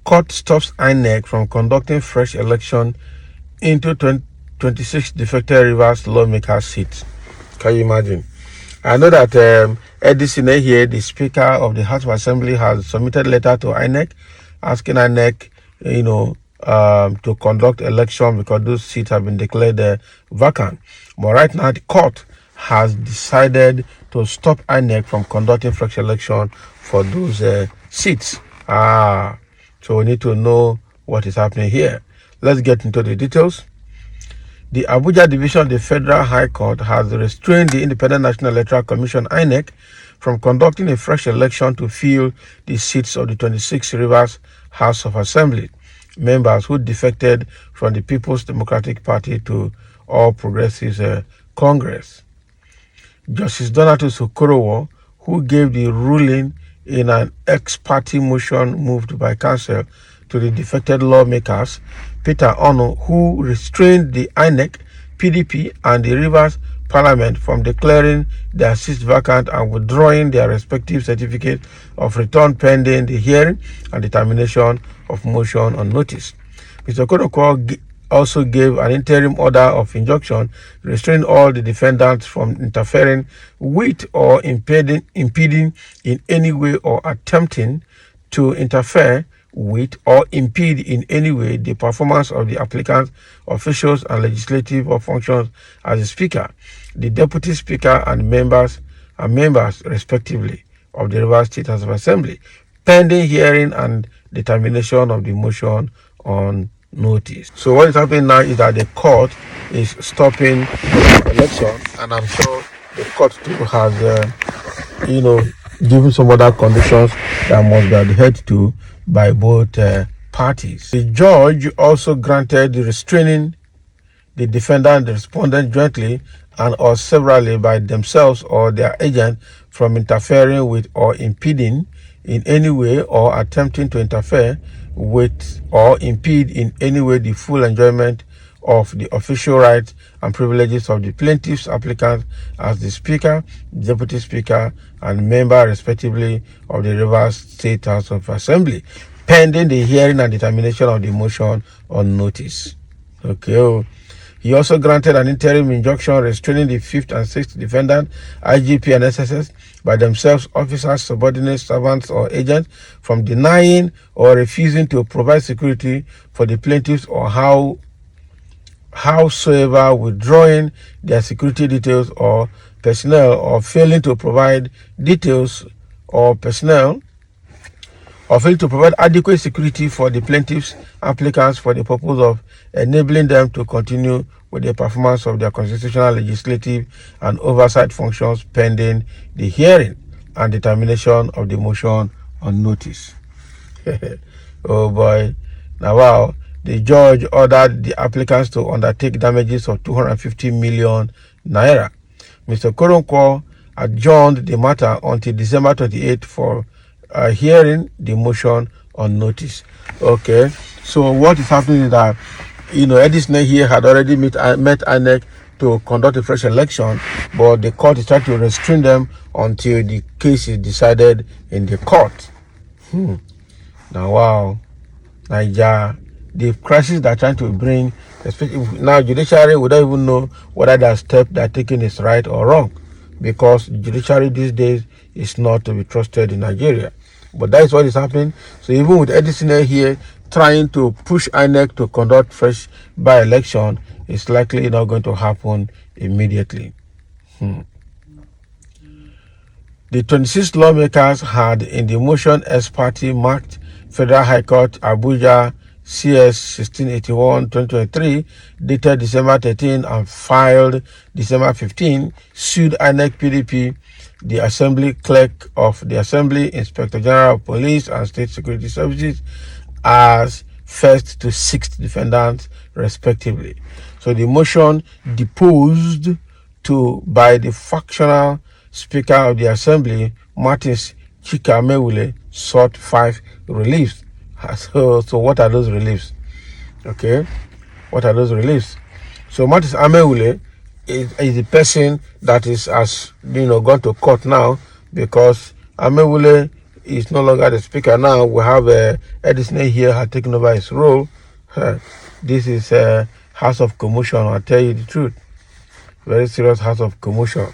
Court stops Inec from conducting fresh election into 26 defected Rivers Lawmakers seats. Can you imagine? I know that Edison here, the Speaker of the House of Assembly, has submitted a letter to Inec asking Inec, to conduct election because those seats have been declared vacant. But right now, the court has decided to stop Inec from conducting fresh election for those seats. So we need to know what is happening here. Let's get into the details. The Abuja Division of the Federal High Court has restrained the Independent National Electoral Commission, INEC, from conducting a fresh election to fill the seats of the 26 Rivers House of Assembly members who defected from the People's Democratic Party to All Progressives Congress. Justice Donatus Okorowo, who gave the ruling in an ex-party motion moved by counsel to the defected lawmakers, Peter Ono, who restrained the INEC, PDP, and the Rivers Parliament from declaring their seats vacant and withdrawing their respective certificates of return pending the hearing and determination of motion on notice. Mr. Kodoko also gave an interim order of injunction restraining all the defendants from interfering with or impeding in any way or attempting to interfere with or impede in any way the performance of the applicants, officials, and legislative functions as the Speaker, the Deputy Speaker, and members respectively of the Rivers State House of Assembly, pending hearing and determination of the motion on notice. So what is happening now is that the court is stopping the election, and I'm sure the court too has, given some other conditions that must be adhered to by both parties. The judge also granted the restraining the defendant and the respondent jointly and or severally by themselves or their agent from interfering with or impeding in any way or attempting to interfere with or impede in any way the full enjoyment of the official rights and privileges of the plaintiffs applicants as the Speaker, Deputy Speaker, and member respectively of the Rivers State House of Assembly, pending the hearing and determination of the motion on notice. Okay. He also granted an interim injunction restraining the 5th and 6th defendant, IGP and SSS, by themselves, officers, subordinates, servants, or agents, from denying or refusing to provide security for the plaintiffs or howsoever withdrawing their security details or personnel or failing to provide details or personnel or failing to provide adequate security for the plaintiffs applicants for the purpose of enabling them to continue with the performance of their constitutional, legislative, and oversight functions pending the hearing and determination of the motion on notice. Oh boy. Now, wow. The judge ordered the applicants to undertake damages of 250 million naira. Mr. Koronko adjourned the matter until December 28th for hearing the motion on notice. Okay, so what is happening is that, Edison here had already met INEC to conduct a fresh election, but the court is trying to restrain them until the case is decided in the court. Now, wow, Nigeria. The crisis they're trying to bring, especially now, judiciary, we don't even know whether that step they're taking is right or wrong, because judiciary these days is not to be trusted in Nigeria. But that is what is happening. So even with Edison here trying to push INEC to conduct fresh by-election, it's likely not going to happen immediately. The 26 lawmakers had in the motion as party marked Federal High Court Abuja CS 1681-2023, dated December 13 and filed December 15, sued INEC PDP, the Assembly Clerk of the Assembly, Inspector General of Police and State Security Services as first to sixth defendants, respectively. So the motion deposed by the factional Speaker of the Assembly, Martins Chikamewule, sought 5 reliefs. So what are those reliefs? Okay, what are those reliefs? So Martins Amewule is the person that is gone to court now, because Amewule is no longer the speaker. Now we have Edison here has taken over his role. This is a house of commotion, I'll tell you the truth. Very serious house of commotion.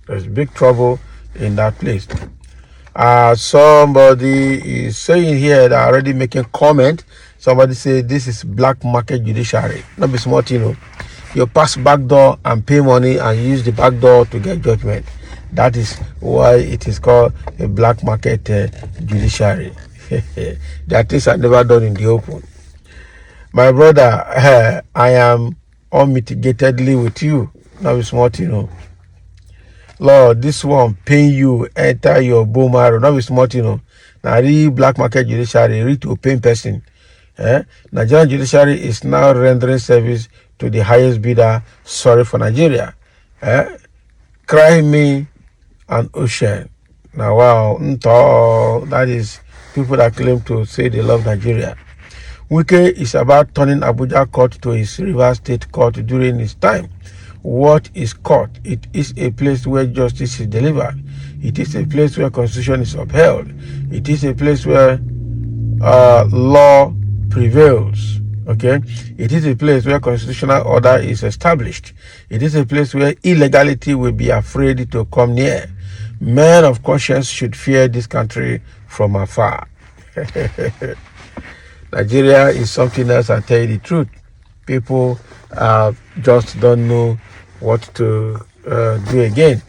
There's big trouble in that place. Somebody is saying here that already making comment. Somebody say this is black market judiciary. Not be smart, you know. You pass back door and pay money and use the back door to get judgment. That is why it is called a black market judiciary. That things are never done in the open. My brother, I am unmitigatedly with you. Not be smart, you know. Lord, this one pain you enter your bone marrow. Not be smart, you know. Now, the black market judiciary, read to pain person. Nigerian judiciary is now rendering service to the highest bidder. Sorry for Nigeria. Cry me an ocean. Now, wow, that is people that claim to say they love Nigeria. Wike is about turning Abuja court to his River State court during his time. What is court? It is a place where justice is delivered. It is a place where constitution is upheld. It is a place where law prevails. Okay? It is a place where constitutional order is established. It is a place where illegality will be afraid to come near. Men of conscience should fear this country from afar. Nigeria is something else, I tell you the truth. People just don't know what to do again.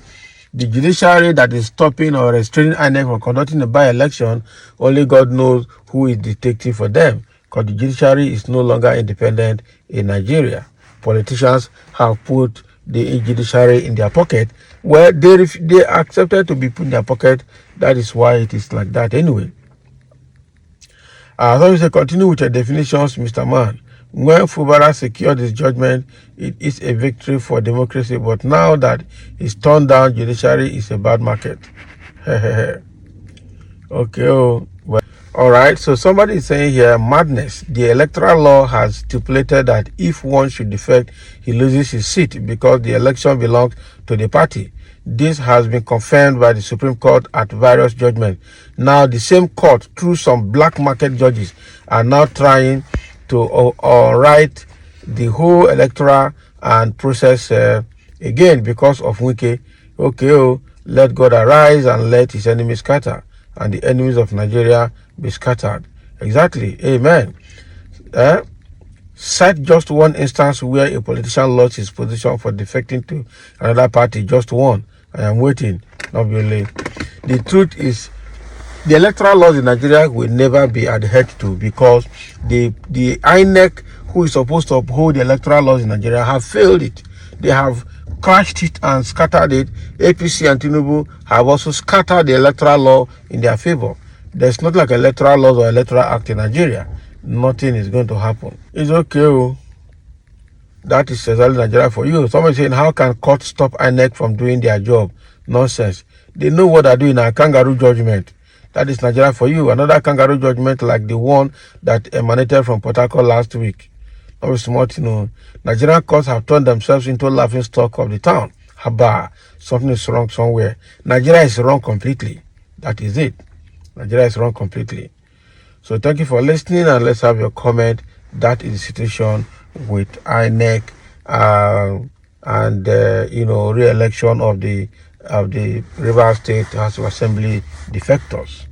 The judiciary that is stopping or restraining Inec from conducting a by-election, only God knows who is dictating for them, because the judiciary is no longer independent in Nigeria. Politicians have put the judiciary in their pocket. Well, they accepted to be put in their pocket. That is why it is like that anyway. So you say, continue with your definitions, Mr. Man. When Fubara secured his judgment, it is a victory for democracy. But now that it's turned down, judiciary is a bad market. Okay. Oh, well. All right. So somebody is saying here, madness. The electoral law has stipulated that if one should defect, he loses his seat because the election belongs to the party. This has been confirmed by the Supreme Court at various judgments. Now, the same court, through some black market judges, are now trying to write the whole electoral and process again because of Wike. Okay, let God arise and let his enemies scatter, and the enemies of Nigeria be scattered. Exactly. Amen. Cite just one instance where a politician lost his position for defecting to another party. Just one. I am waiting. Not really. The truth is, the electoral laws in Nigeria will never be adhered to because the Inec, who is supposed to uphold the electoral laws in Nigeria, have failed it. They have crashed it and scattered it. APC and Tinubu have also scattered the electoral law in their favor. There's not like electoral laws or electoral act in Nigeria. Nothing is going to happen. It's okay. That is exactly Nigeria for you. Somebody saying, how can court stop Inec from doing their job? Nonsense. They know what they're doing. A kangaroo judgment. That is Nigeria for you. Another kangaroo judgment like the one that emanated from Port Harcourt last week. Not smart, you know. Nigerian courts have turned themselves into a laughing stock of the town. Haba. Something is wrong somewhere. Nigeria is wrong completely. That is it. Nigeria is wrong completely. So thank you for listening, and let's have your comment. That is the situation with INEC and re-election of the River State House of Assembly defectors.